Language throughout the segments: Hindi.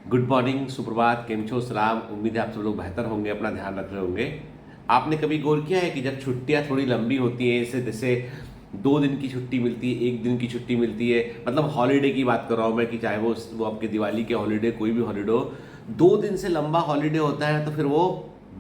गुड मॉर्निंग, सुप्रभात, केम छो, सलाम। उम्मीद है आप सब लोग बेहतर होंगे, अपना ध्यान रख रहे होंगे। आपने कभी गौर किया है कि जब छुट्टियां थोड़ी लंबी होती हैं, जैसे जैसे 2 दिन की छुट्टी मिलती है, 1 दिन की छुट्टी मिलती है, मतलब हॉलीडे की बात कर रहा हूँ मैं, कि चाहे वो आपके दिवाली के हॉलीडे, कोई भी हॉलीडे हो, 2 दिन से लंबा हॉलीडे होता है तो फिर वो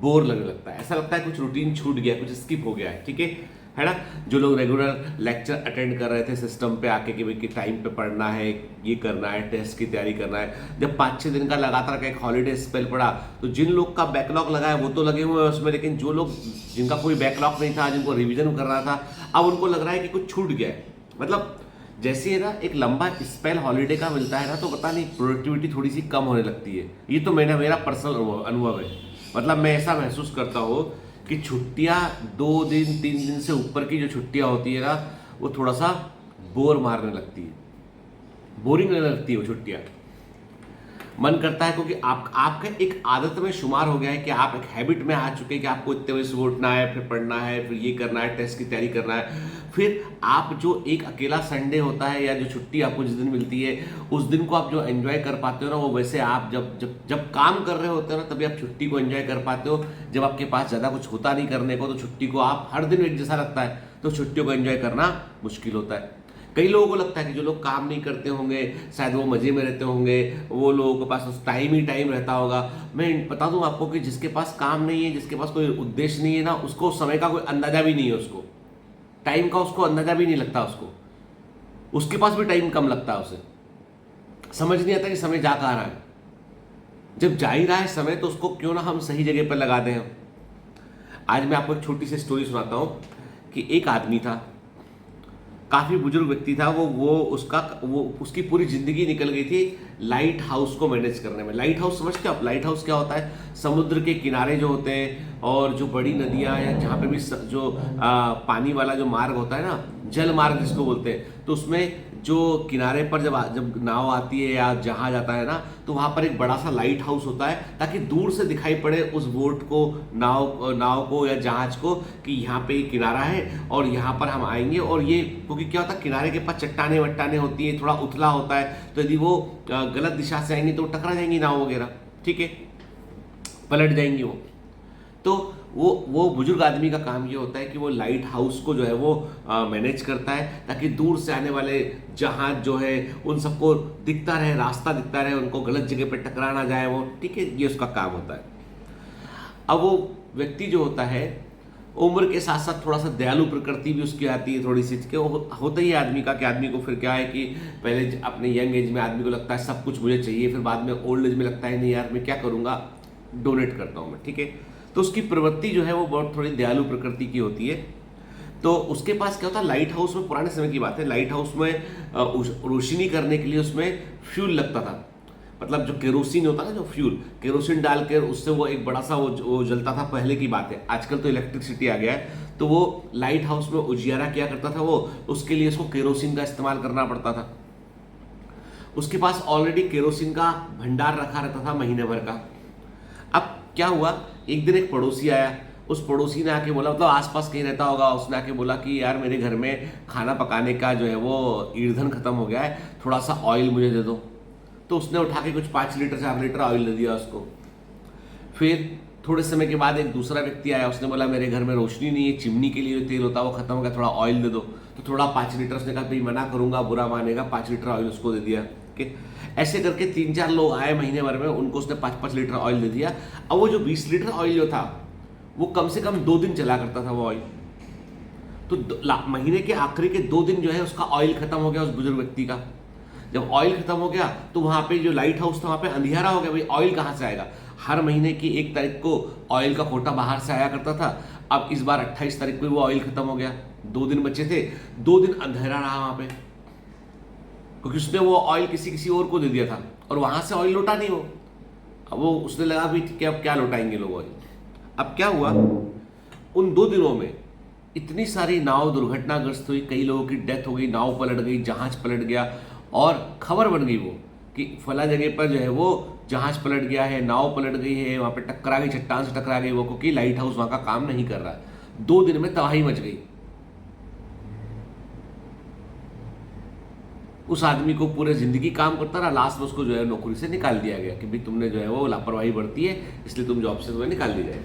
बोर लगने लगता है। ऐसा लगता है कुछ रूटीन छूट गया, कुछ स्किप हो गया है। ठीक है ना। जो लोग रेगुलर लेक्चर अटेंड कर रहे थे सिस्टम पे आके कि भाई कि टाइम पे पढ़ना है, ये करना है, टेस्ट की तैयारी करना है, जब 5-6 दिन का लगातार का एक हॉलीडे स्पेल पड़ा, तो जिन लोग का बैकलॉग लगा है वो तो लगे हुए हैं उसमें, लेकिन जो लोग जिनका कोई बैकलॉग नहीं था, जिनको रिविजन करना था, अब उनको लग रहा है कि कुछ छूट गया है। मतलब जैसे है ना, एक लंबा स्पेल हॉलीडे का मिलता है ना, तो पता नहीं प्रोडक्टिविटी थोड़ी सी कम होने लगती है। ये तो मेरा पर्सनल अनुभव है। मतलब मैं ऐसा महसूस करता हूँ कि छुट्टियां 2 दिन 3 दिन से ऊपर की जो छुट्टियां होती है ना, वो थोड़ा सा बोर मारने लगती है, बोरिंग लगने लगती है वो छुट्टियां। मन करता है, क्योंकि आपका एक आदत में शुमार हो गया है कि आप एक हैबिट में आ चुके हैं कि आपको इतने बजे सुबह उठना है, फिर पढ़ना है, फिर ये करना है, टेस्ट की तैयारी करना है। फिर आप जो एक अकेला संडे होता है या जो छुट्टी आपको जिस दिन मिलती है, उस दिन को आप जो एंजॉय कर पाते हो ना, वो वैसे आप जब जब जब काम कर रहे होते हो ना, तभी आप छुट्टी को एंजॉय कर पाते हो। जब आपके पास ज़्यादा कुछ होता नहीं करने को, तो छुट्टी को आप हर दिन एक जैसा लगता है, तो छुट्टियों को एंजॉय करना मुश्किल होता है। कई लोगों को लगता है कि जो लोग काम नहीं करते होंगे शायद वो मजे में रहते होंगे, वो लोगों के पास टाइम ही टाइम रहता होगा। मैं बता दूं आपको कि जिसके पास काम नहीं है, जिसके पास कोई उद्देश्य नहीं है ना, उसको समय का कोई अंदाजा भी नहीं है, उसको टाइम का उसको अंदाजा भी नहीं लगता, उसके पास भी टाइम कम लगता है उसे। समझ नहीं आता कि समय जा कहाँ रहा है। जब जा ही रहा है समय, तो उसको क्यों ना हम सही जगह पर लगा दें। आज मैं आपको एक छोटी सी स्टोरी सुनाता हूं कि एक आदमी था, काफी बुजुर्ग व्यक्ति था वो उसकी पूरी जिंदगी निकल गई थी लाइट हाउस को मैनेज करने में। लाइट हाउस समझते हो आप? लाइट हाउस क्या होता है? समुद्र के किनारे जो होते हैं, और जो बड़ी नदियां या जहाँ पे भी जो पानी वाला जो मार्ग होता है ना, जल मार्ग जिसको बोलते हैं, तो उसमें जो किनारे पर जब नाव आती है या जहाज आता है ना, तो वहां पर एक बड़ा सा लाइट हाउस होता है, ताकि दूर से दिखाई पड़े उस बोट को, नाव को या जहाज को, कि यहाँ पे किनारा है और यहाँ पर हम आएंगे। और ये क्योंकि क्या होता है, किनारे के पास चट्टाने वट्टाने होती है, थोड़ा उथला होता है, तो यदि वो गलत दिशा से आएंगे तो टकरा जाएंगी नाव वगैरह, ठीक है, पलट जाएंगी वो। तो वो बुजुर्ग आदमी का काम ये होता है कि वो लाइट हाउस को जो है वो मैनेज करता है, ताकि दूर से आने वाले जहाज जो है उन सबको दिखता रहे, रास्ता दिखता रहे, उनको गलत जगह पे टकरा ना जाए वो, ठीक है, ये उसका काम होता है। अब वो व्यक्ति जो होता है, उम्र के साथ साथ थोड़ा सा दयालु प्रकृति भी उसकी आती है थोड़ी सी, कि होता ही है आदमी का, कि आदमी को फिर क्या है कि पहले अपने यंग एज में आदमी को लगता है सब कुछ मुझे चाहिए, फिर बाद में ओल्ड एज में लगता है नहीं यार मैं क्या करूंगा, डोनेट करता हूं मैं, ठीक है। तो उसकी प्रवृत्ति जो है वो बहुत थोड़ी दयालु प्रकृति की होती है। तो उसके पास क्या होता है, लाइट हाउस में, पुराने समय की बात है, लाइट हाउस में रोशनी करने के लिए उसमें फ्यूल लगता था। मतलब जो केरोसिन होता है ना, जो फ्यूल केरोसिन डाल कर उससे वो एक बड़ा सा वो जलता था, पहले की बात है। आजकल तो इलेक्ट्रिसिटी आ गया है, तो वो लाइट हाउस में उजियारा किया करता था वो, उसके लिए उसको केरोसिन का इस्तेमाल करना पड़ता था। उसके पास ऑलरेडी केरोसिन का भंडार रखा रहता था महीने भर का। अब क्या हुआ, एक दिन एक पड़ोसी आया, उस पड़ोसी ने आके बोला, मतलब आसपास कहीं रहता होगा, उसने आके बोला कि यार मेरे घर में खाना पकाने का जो है वो ईंधन खत्म हो गया है, थोड़ा सा ऑयल मुझे दे दो। तो उसने उठा के कुछ 5 लीटर 4 लीटर ऑयल दे दिया उसको। फिर थोड़े समय के बाद एक दूसरा व्यक्ति आया, उसने बोला मेरे घर में रोशनी नहीं है, चिमनी के लिए जो तेल होता है वो खत्म हो गया, थोड़ा ऑयल दे दो। तो थोड़ा 5 लीटर, उसने कहा भाई मना करूंगा, बुरा मानेगा, 5 लीटर ऑयल उसको दे दिया। कि ऐसे करके 3-4 लोग आए महीने भर में, उनको उसने 5-5 लीटर ऑयल दे दिया। अब वो जो 20 लीटर ऑयल जो था, वो कम से कम 2 दिन चला करता था वो ऑयल। तो महीने के आखिरी के 2 दिन जो है उसका ऑयल खत्म हो गया उस बुजुर्ग व्यक्ति का। जब ऑयल खत्म हो गया तो वहां पे जो लाइट हाउस था वहां पे अंधियारा हो गया, भाई ऑयल कहां से आएगा। हर महीने की 1 तारीख को ऑयल का कोटा बाहर से आया करता था, अब इस बार 28 तारीख को वो ऑयल खत्म हो गया। 2 दिन बचे थे, 2 दिन अंधेरा रहा वहां पे, क्योंकि उसने वो ऑयल किसी किसी और को दे दिया था, और वहां से ऑयल लौटा नहीं वो। अब वो उसने लगा भी ठीक है, अब क्या लौटाएंगे लोग ऑयल। अब क्या हुआ, उन 2 दिनों में इतनी सारी नाव दुर्घटनाग्रस्त हुई, कई लोगों की डेथ हो गई, नाव पलट गई, जहाज पलट गया, और खबर बन गई वो कि फला जगह पर जो है वो जहाज पलट गया है, नाव पलट गई है, वहां पे टकरा गई, चट्टान से टकरा गई वो, क्योंकि लाइट हाउस वहां का काम नहीं कर रहा है। 2 दिन में तबाही मच गई। उस आदमी को पूरे ज़िंदगी काम करता रहा, लास्ट में उसको जो है नौकरी से निकाल दिया गया कि भाई तुमने जो है वो लापरवाही बरती है, इसलिए तुम जॉब से तुम्हें निकाल दी जाए।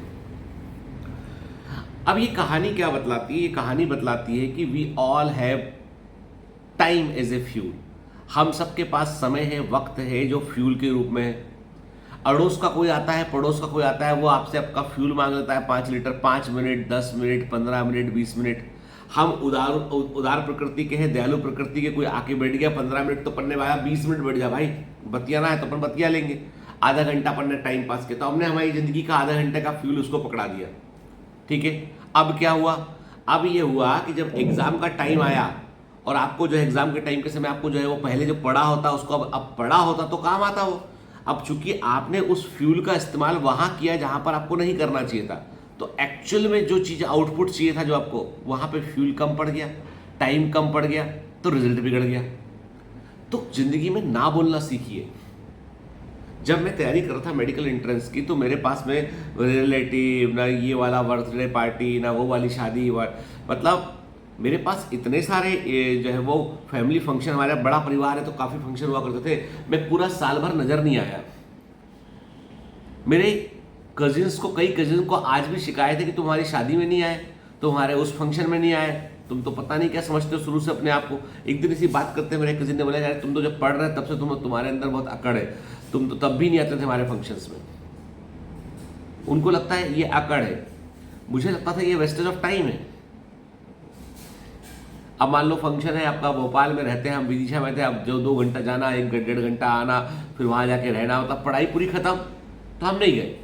अब ये कहानी क्या बतलाती है? ये कहानी बतलाती है कि we all have time as a fuel. हम सबके पास समय है, वक्त है जो फ्यूल के रूप में है। अड़ोस का कोई आता है, पड़ोस का कोई आता है, वो आपसे आपका फ्यूल मांग लेता है 5 litre, 5 minute, 10 minute, 15 minute, 20 minute. हम उदार प्रकृति के हैं, दयालु प्रकृति के। कोई आके बैठ गया 15 मिनट तो पढ़ने वाला, 20 मिनट बैठ जा भाई, बतियाना है तो अपन बतिया लेंगे, आधा घंटा पढ़ने टाइम पास के। तो हमने हमारी जिंदगी का आधा घंटे का फ्यूल उसको पकड़ा दिया, ठीक है। अब क्या हुआ? अब ये हुआ कि जब एग्जाम का टाइम आया और आपको जो है एग्जाम के टाइम के समय आपको जो है वो पहले जो पढ़ा होता उसको अब पढ़ा होता तो काम आता वो। अब चूंकि आपने उस फ्यूल का इस्तेमाल वहां किया जहां पर आपको नहीं करना चाहिए था, तो एक्चुअल में जो चीज़ आउटपुट चाहिए था जो आपको, वहां पे फ्यूल कम पड़ गया, टाइम कम पड़ गया, तो रिजल्ट बिगड़ गया। तो जिंदगी में ना बोलना सीखिए। जब मैं तैयारी कर रहा था मेडिकल एंट्रेंस की, तो मेरे पास में रिलेटिव, ना ये वाला बर्थडे पार्टी, ना वो वाली शादी, मतलब मेरे पास इतने सारे जो है वो फैमिली फंक्शन, हमारा बड़ा परिवार है तो काफ़ी फंक्शन हुआ करते थे। मैं पूरा साल भर नज़र नहीं आया। मेरे कजिन्स को, कई कजिन्स को आज भी शिकायत है कि तुम्हारी शादी में नहीं आए, तुम्हारे उस फंक्शन में नहीं आए, तुम तो पता नहीं क्या समझते हो शुरू से अपने आप को। एक दिन इसी बात करते मेरे कजिन ने बोला, यार तुम तो जब पढ़ रहे तब से तुम्हारे अंदर बहुत अकड़ है, तुम तो तब भी नहीं आते थे हमारे फंक्शंस में। उनको लगता है ये अकड़ है, मुझे लगता था ये वेस्टेज ऑफ टाइम है। अब मान लो फंक्शन है आपका, भोपाल में रहते हैं, हम विदिशा में थे, अब जो 2 घंटा जाना, 1-1.5 घंटा आना, फिर वहां जाके रहना, मतलब पढ़ाई पूरी खत्म, तो हम नहीं गए।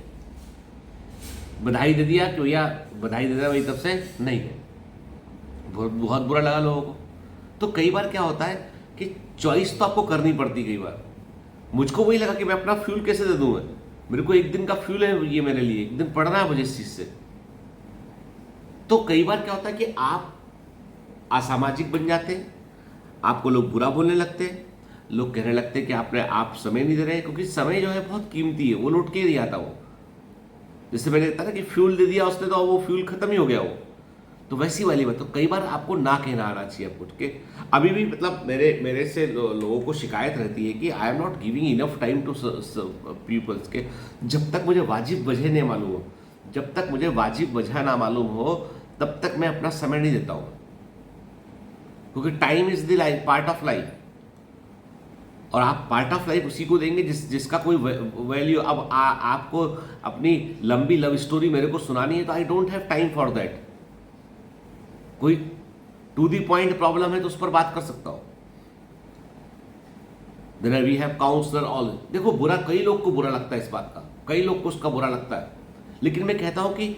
बधाई दे दिया कि भैया बधाई दे दिया भाई, तब से नहीं गए। बहुत बुरा लगा लोगों को। तो कई बार क्या होता है कि चॉइस तो आपको करनी पड़ती। कई बार मुझको वही लगा कि मैं अपना फ्यूल कैसे दे दूं, मेरे को एक दिन का फ्यूल है ये, मेरे लिए एक दिन पढ़ना है मुझे इस चीज से। तो कई बार क्या होता है कि आप असामाजिक बन जाते हैं, आपको लोग बुरा बोलने लगते हैं, लोग कहने लगते हैं कि आप समय नहीं दे रहे हैं, क्योंकि समय जो है बहुत कीमती है, वो लौट के नहीं आता। वो जैसे मैंने कहता ना कि फ्यूल दे दिया उसने तो वो फ्यूल खत्म ही हो गया वो, तो वैसी वाली बात। तो कई बार आपको ना कहना आना चाहिए आपको, ठीक है। अभी भी मतलब मेरे से लोगों को शिकायत रहती है कि I am not giving enough time to peoples के। जब तक मुझे वाजिब वजह नहीं मालूम हो, जब तक मुझे वाजिब वजह ना मालूम हो, तब तक मैं अपना समय नहीं देता हूं, क्योंकि time is the life, part of life. और आप पार्ट ऑफ लाइफ उसी को देंगे जिसका कोई वैल्यू। अब आपको अपनी लंबी लव स्टोरी मेरे को सुनानी है तो I don't have time for that. कोई टू दी पॉइंट प्रॉब्लम है तो उस पर बात कर सकता हूं। Then we have counsellor all. देखो बुरा, कई लोग को बुरा लगता है इस बात का, कई लोग को उसका बुरा लगता है, लेकिन मैं कहता हूं कि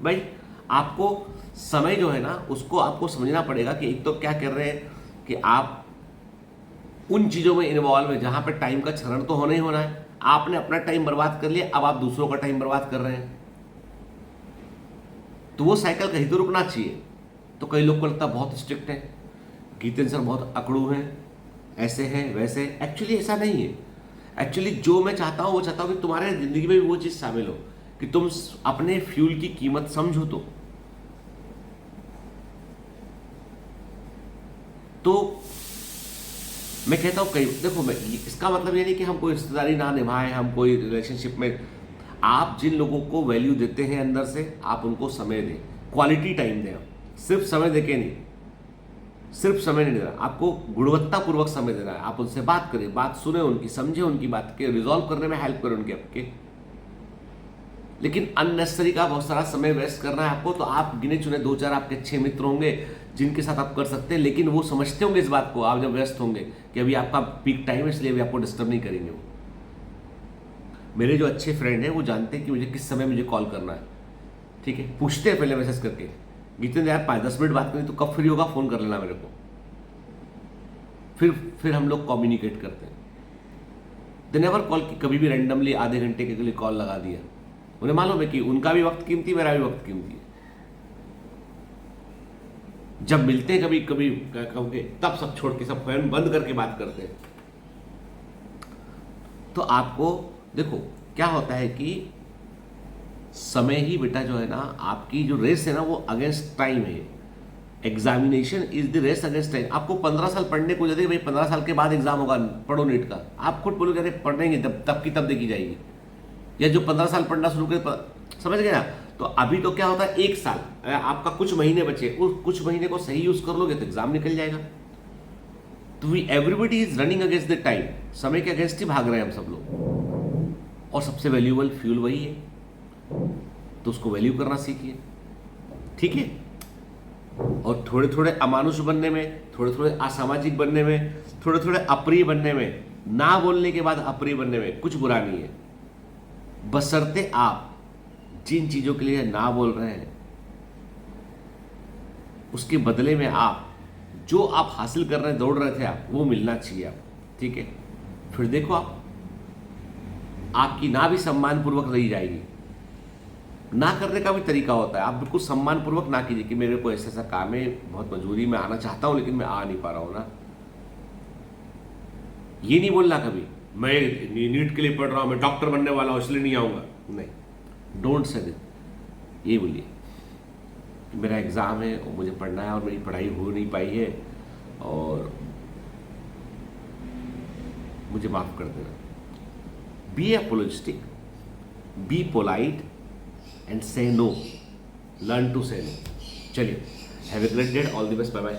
भाई आपको समय जो है ना उसको आपको समझना पड़ेगा कि एक तो क्या कर रहे हैं कि आप उन चीजों में इन्वॉल्व है जहां पे टाइम का क्षरण तो होना ही होना है। आपने अपना टाइम बर्बाद कर लिया, अब आप दूसरों का टाइम बर्बाद कर रहे हैं, तो वो साइकिल कहीं तो रुकना चाहिए। तो कई लोग को लगता है बहुत स्ट्रिक्ट है, गीतेंद्र सर बहुत अकड़ू हैं, ऐसे हैं वैसे। एक्चुअली ऐसा नहीं है। एक्चुअली जो मैं चाहता हूं वो चाहता हूं कि तुम्हारे जिंदगी में भी वो चीज शामिल हो कि तुम अपने फ्यूल की कीमत समझो। तो मैं कहता हूं कई, देखो मैं इसका मतलब ये नहीं कि हम कोई रिश्तेदारी ना निभाएं, हम कोई रिलेशनशिप में, आप जिन लोगों को वैल्यू देते हैं अंदर से, आप उनको समय दें, क्वालिटी टाइम दें। सिर्फ समय देके नहीं, सिर्फ समय नहीं देना, आपको गुणवत्तापूर्वक समय देना है। आप उनसे बात करें, बात सुने उनकी, समझे उनकी बात के, रिजॉल्व करने में हेल्प करें उनके आपके। लेकिन अननेसेसरी का बहुत सारा समय वेस्ट करना है आपको, तो आप गिने चुने 2-4 आपके अच्छे मित्र होंगे जिनके साथ आप कर सकते हैं, लेकिन वो समझते होंगे इस बात को, आप जब व्यस्त होंगे कि अभी आपका पीक टाइम है, इसलिए अभी आपको डिस्टर्ब नहीं करेंगे। वो मेरे जो अच्छे फ्रेंड हैं वो जानते हैं कि मुझे किस समय मुझे कॉल करना है, ठीक है। पूछते हैं पहले मैसेज करके, जितने यार 5-10 मिनट बात करें तो कब फ्री होगा, फोन कर लेना मेरे को। फिर हम लोग कम्युनिकेट करते हैं। दे नेवर कॉल कि कभी भी रैंडमली आधे घंटे के लिए कॉल लगा दिया। उन्हें मालूम है कि उनका भी वक्त कीमती, मेरा भी वक्त कीमती है। जब मिलते हैं कभी कभी कहोगे, तब सब छोड़ के, सब फोन बंद करके बात करते हैं। तो आपको देखो क्या होता है कि समय ही बेटा जो है ना, आपकी जो रेस है ना वो अगेंस्ट टाइम है। Examination is the race against time. आपको 15 साल पढ़ने को जाते भाई 15 साल के बाद एग्जाम होगा, पढ़ो नीट का, आप खुद बोलोगे अरे पढ़ेंगे तब की तब देखी जाएगी। या जो 15 साल पढ़ना शुरू करे, समझ गए ना। तो अभी तो क्या होता है, एक साल आपका कुछ महीने बचे, उस कुछ महीने को सही यूज कर लोगे तो एग्जाम निकल जाएगा। तो everybody is running against the time, समय के अगेंस्ट ही भाग रहे हैं हम सब लोग, और सबसे वैल्यूएबल फ्यूल वही है, तो उसको वैल्यू करना सीखिए, ठीक है। और थोड़े थोड़े अमानुष बनने में, थोड़े थोड़े असामाजिक बनने में, थोड़े थोड़े अप्रिय बनने में, ना बोलने के बाद अप्रिय बनने में कुछ बुरा नहीं है, बशर्ते आप जिन चीजों के लिए ना बोल रहे हैं उसके बदले में आप जो आप हासिल कर रहे हैं, दौड़ रहे थे आप, वो मिलना चाहिए आप, ठीक है। फिर देखो आपकी ना भी सम्मानपूर्वक रही जाएगी। ना करने का भी तरीका होता है, आप बिल्कुल सम्मानपूर्वक ना कीजिए कि मेरे को ऐसा ऐसा काम है, बहुत मजबूरी में आना चाहता हूं लेकिन मैं आ नहीं पा रहा हूं ना। ये नहीं बोलना कभी मैं नीट के लिए पढ़ रहा हूं, मैं डॉक्टर बनने वाला हूं इसलिए नहीं आऊंगा, नहीं, डोंट से दिस। ये बोलिए मेरा एग्जाम है और मुझे पढ़ना है और मेरी पढ़ाई हो नहीं पाई है और मुझे माफ कर देना। Be apologetic, be polite and say no, learn to say no। चलिए, have a great day, all the best, bye bye।